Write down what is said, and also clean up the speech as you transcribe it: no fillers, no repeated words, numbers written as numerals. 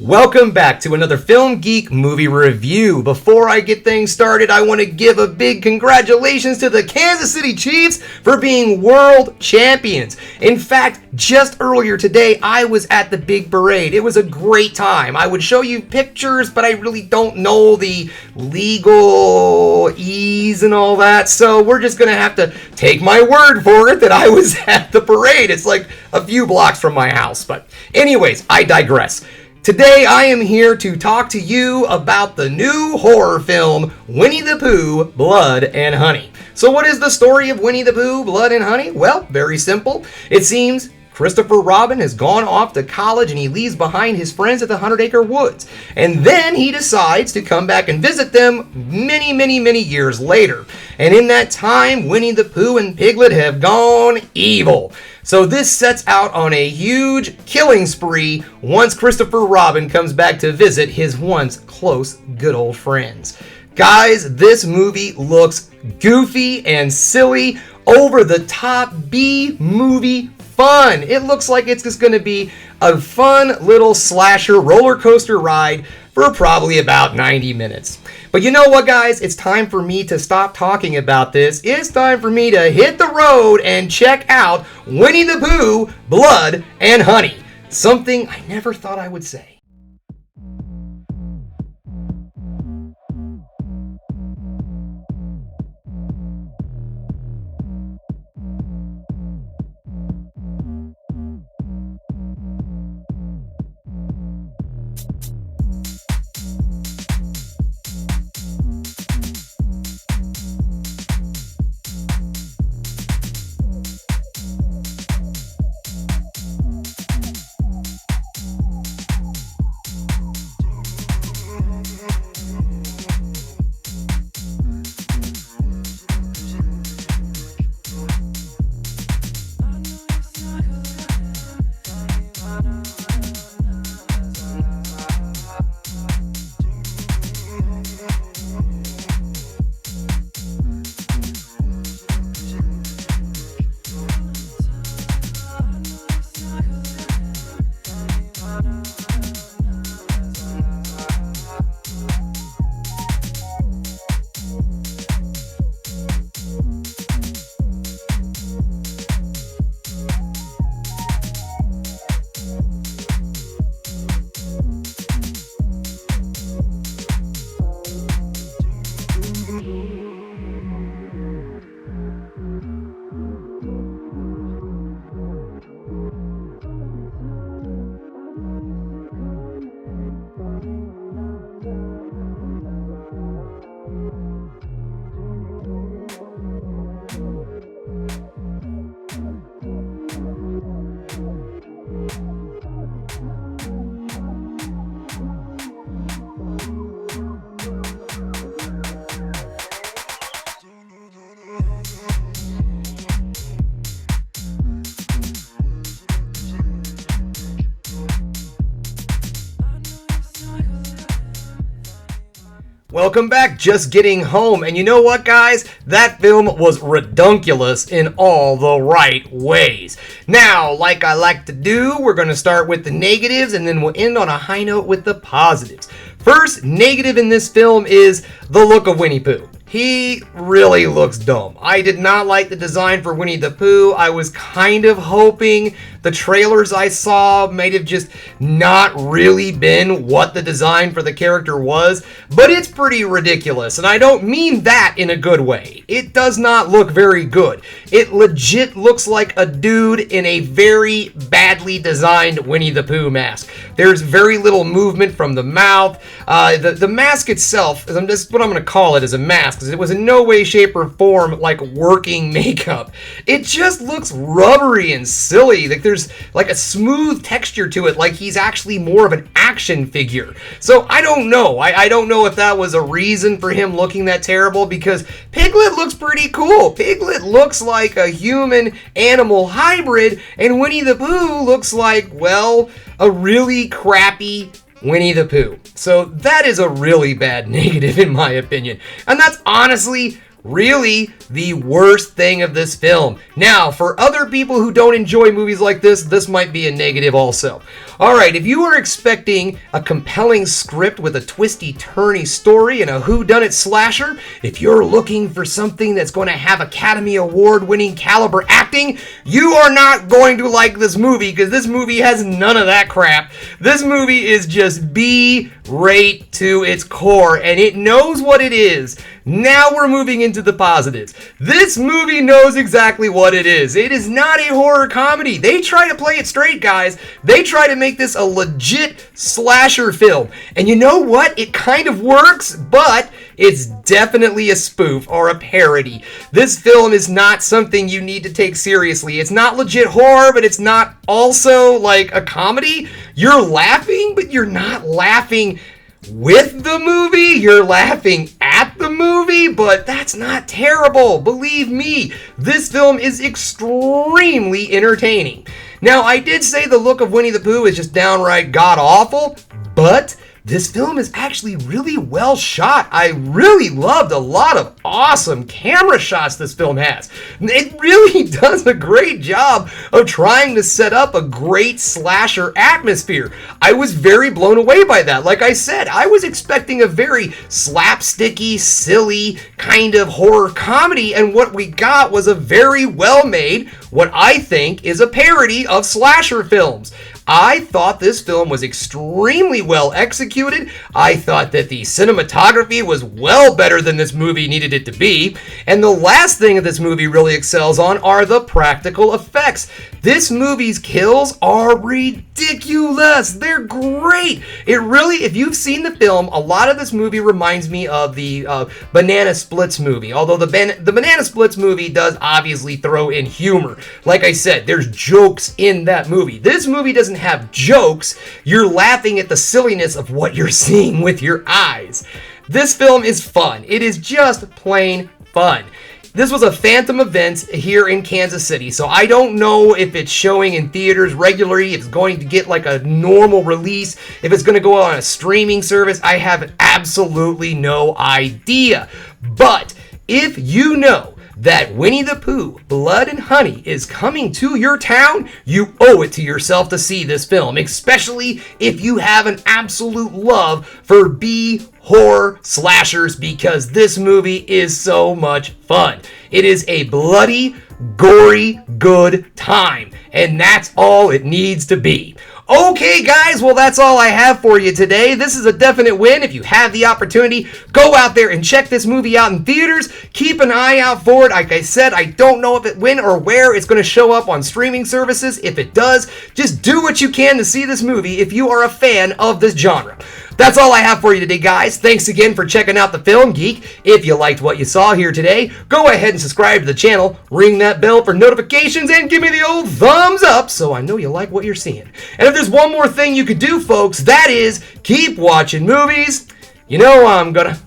Welcome back to another Film Geek movie review. Before I get things started, I want to give a big congratulations to the Kansas City Chiefs for being world champions. In fact, just earlier today, I was at the big parade. It was a great time. I would show you pictures, but I really don't know the legalese and all that, so we're just going to have to take my word for it that I was at the parade. It's like a few blocks from my house, but anyways, I digress. Today I am here to talk to you about the new horror film, Winnie the Pooh, Blood and Honey. So what is the story of Winnie the Pooh, Blood and Honey? Well, very simple. It seems Christopher Robin has gone off to college and he leaves behind his friends at the 100-acre woods. And then he decides to come back and visit them many years later. And in that time, Winnie the Pooh and Piglet have gone evil. So this sets out on a huge killing spree once Christopher Robin comes back to visit his once close good old friends. Guys, this movie looks goofy and silly, over the top B-movie fun. It looks like it's just going to be a fun little slasher roller coaster ride for probably about 90 minutes. But you know what, guys? It's time for me to stop talking about this. It's time for me to hit the road and check out Winnie the Pooh, Blood and Honey. Something I never thought I would say. Welcome back, just getting home. And you know what, guys? That film was redunculous in all the right ways. Now, like I like to do, we're going to start with the negatives and then we'll end on a high note with the positives. First negative in this film is the look of Winnie Pooh. He really looks dumb. I did not like the design for Winnie the Pooh. I was kind of hoping the trailers I saw might have just not really been what the design for the character was, but it's pretty ridiculous, and I don't mean that in a good way. It does not look very good. It legit looks like a dude in a very badly designed Winnie the Pooh mask. There's very little movement from the mouth. The mask itself, that's what I'm going to call it, as a mask, because it was in no way, shape, or form like working makeup. It just looks rubbery and silly. Like there's like a smooth texture to it, like he's actually more of an action figure. So I don't know. I don't know if that was a reason for him looking that terrible, because Piglet looks pretty cool. Piglet looks like a human-animal hybrid, and Winnie the Pooh looks like, well, a really crappy Winnie the Pooh. So that is a really bad negative in my opinion. And that's honestly really the worst thing of this film. Now, for other people who don't enjoy movies like this might be a negative also. Alright, if you are expecting a compelling script with a twisty-turny story and a whodunit slasher, if you're looking for something that's going to have Academy Award-winning caliber acting, you are not going to like this movie, because this movie has none of that crap. This movie is just B-rate to its core, and it knows what it is. Now we're moving into the positives. This movie knows exactly what it is. It is not a horror comedy. They try to play it straight, guys. They try to make this a legit slasher film. And you know what? It kind of works, but it's definitely a spoof or a parody. This film is not something you need to take seriously. It's not legit horror, but it's not also like a comedy. You're laughing, but you're not laughing with the movie. You're laughing at the movie, but that's not terrible. Believe me, this film is extremely entertaining. Now, I did say the look of Winnie the Pooh is just downright god-awful, but this film is actually really well shot. I really loved a lot of awesome camera shots this film has. It really does a great job of trying to set up a great slasher atmosphere. I was very blown away by that. Like I said, I was expecting a very slapsticky, silly kind of horror comedy, and what we got was a very well-made, what I think is a parody of slasher films. I thought this film was extremely well executed. I thought that the cinematography was well better than this movie needed it to be. And the last thing that this movie really excels on are the practical effects. This movie's kills are ridiculous. They're great. It really, if you've seen the film, a lot of this movie reminds me of the Banana Splits movie. Although the Banana Splits movie does obviously throw in humor. Like I said, there's jokes in that movie. This movie doesn't have jokes. You're laughing at the silliness of what you're seeing with your eyes. This film is fun. It is just plain fun. This was a phantom event here in Kansas City, so I don't know if it's showing in theaters regularly, if it's going to get like a normal release, if it's going to go on a streaming service. I have absolutely no idea. But if you know that Winnie the Pooh, Blood and Honey is coming to your town, you owe it to yourself to see this film, especially if you have an absolute love for B-horror slashers, because this movie is so much fun. It is a bloody, gory, good time, and that's all it needs to be. Okay, guys, well, that's all I have for you today. This is a definite win. If you have the opportunity, go out there and check this movie out in theaters. Keep an eye out for it. Like I said, I don't know when or where it's going to show up on streaming services. If it does, just do what you can to see this movie if you are a fan of this genre. That's all I have for you today, guys. Thanks again for checking out the Film Geek. If you liked what you saw here today, go ahead and subscribe to the channel, ring that bell for notifications, and give me the old thumbs up so I know you like what you're seeing. And if there's one more thing you could do, folks, that is keep watching movies. You know I'm gonna.